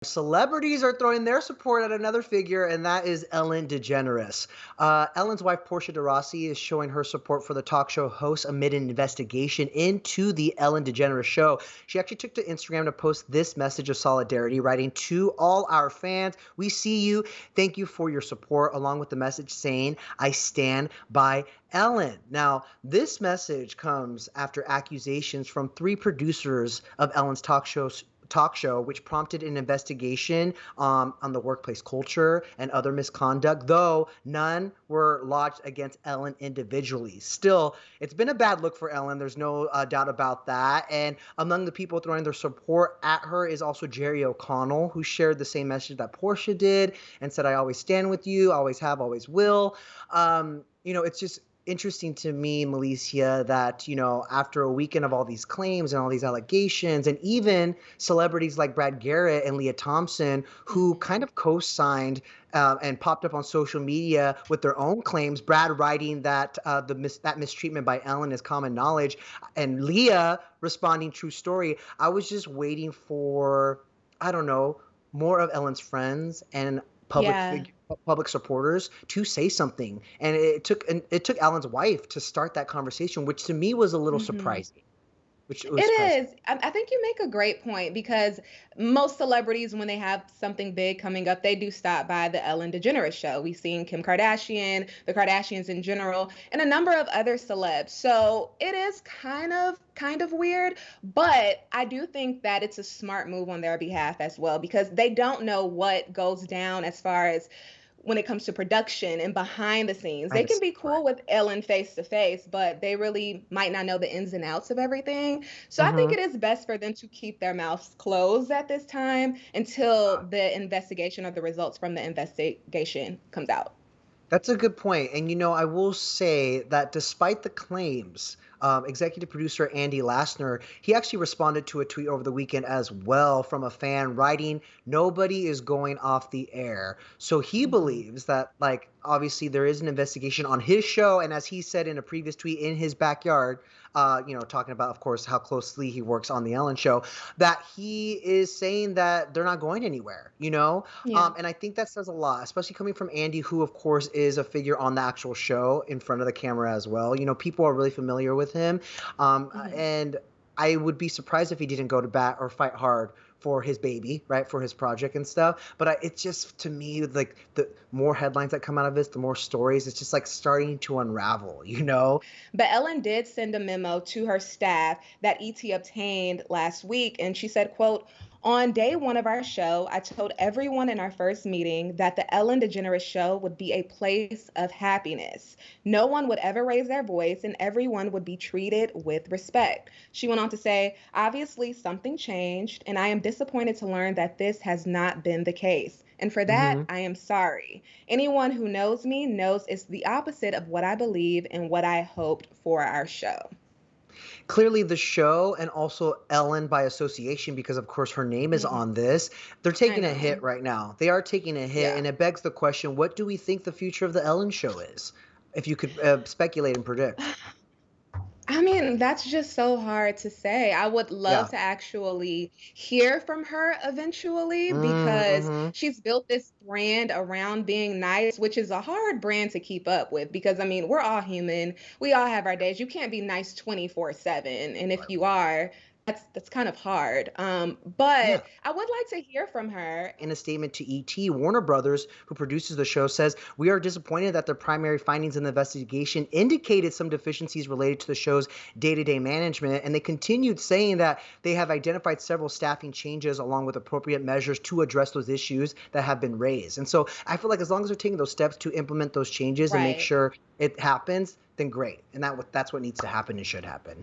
Celebrities are throwing their support at another figure, and that is Ellen DeGeneres. Ellen's wife, Portia de Rossi, is showing her support for the talk show host amid an investigation into the Ellen DeGeneres show. She actually took to Instagram to post this message of solidarity, writing, "To all our fans, we see you. Thank you for your support," along with the message saying, "I stand by Ellen." Now, this message comes after accusations from three producers of Ellen's talk show, which prompted an investigation on the workplace culture and other misconduct, though none were lodged against Ellen individually. Still, it's been a bad look for Ellen. There's no doubt about that. And among the people throwing their support at her is also Jerry O'Connell, who shared the same message that Portia did and said, "I always stand with you, always have, always will." It's just interesting to me, Milicia, that, after a weekend of all these claims and all these allegations, and even celebrities like Brad Garrett and Leah Thompson, who kind of co-signed and popped up on social media with their own claims, Brad writing that that mistreatment by Ellen is common knowledge, and Leah responding true story. I was just waiting for, I don't know, more of Ellen's friends and Yeah. public supporters to say something. And it took Alan's wife to start that conversation, which to me was a little Mhm. surprising. Which It was surprising. is. I think you make a great point because most celebrities, when they have something big coming up, they do stop by the Ellen DeGeneres show. We've seen Kim Kardashian, the Kardashians in general, and a number of other celebs. So it is kind of weird, but I do think that it's a smart move on their behalf as well because they don't know what goes down as far as when it comes to production and behind the scenes. Behind They the can scenes, be right. cool with Ellen face to face, but they really might not know the ins and outs of everything. So I think Mhm. it is best for them to keep their mouths closed at this time until the investigation or the results from the investigation comes out. That's a good point. And I will say that despite the claims, executive producer Andy Lassner, he actually responded to a tweet over the weekend as well from a fan writing, "Nobody is going off the air." So he Mhm. believes that, like, obviously there is an investigation on his show. And as he said in a previous tweet, in his backyard, talking about, of course, how closely he works on the Ellen show, that he is saying that they're not going anywhere. Yeah. And I think that says a lot, especially coming from Andy, who, of course, is a figure on the actual show in front of the camera as well. People are really familiar with him. Mhm. And I would be surprised if he didn't go to bat or fight hard for his baby, right, for his project and stuff. But it's just, to me, like, the more headlines that come out of this, the more stories, it's just like starting to unravel. But Ellen did send a memo to her staff that ET obtained last week, and she said, quote, "On day one of our show, I told everyone in our first meeting that the Ellen DeGeneres show would be a place of happiness. No one would ever raise their voice and everyone would be treated with respect." She went on to say, "Obviously, something changed, and I am disappointed to learn that this has not been the case. And for that, Hmm. I am sorry. Anyone who knows me knows it's the opposite of what I believe and what I hoped for our show." Clearly, the show and also Ellen by association, because of course her name is Mhm. on this, they're I taking a hit know. right now. They are taking a hit, Yeah. and it begs the question: what do we think the future of the Ellen show is? If you could speculate and predict. I mean, that's just so hard to say. I would love Yeah. to actually hear from her eventually because Mm-hmm. she's built this brand around being nice, which is a hard brand to keep up with because I mean, we're all human. We all have our days. You can't be nice 24/7. And if you are, that's kind of hard. Yeah. But I would like to hear from her. In a statement to ET, Warner Brothers, who produces the show, says, "We are disappointed that the primary findings in the investigation indicated some deficiencies related to the show's day to day management." And they continued saying that they have identified several staffing changes along with appropriate measures to address those issues that have been raised. And so I feel like as long as they're taking those steps to implement those changes and make Right. sure it happens, then great. And that's what needs to happen and should happen.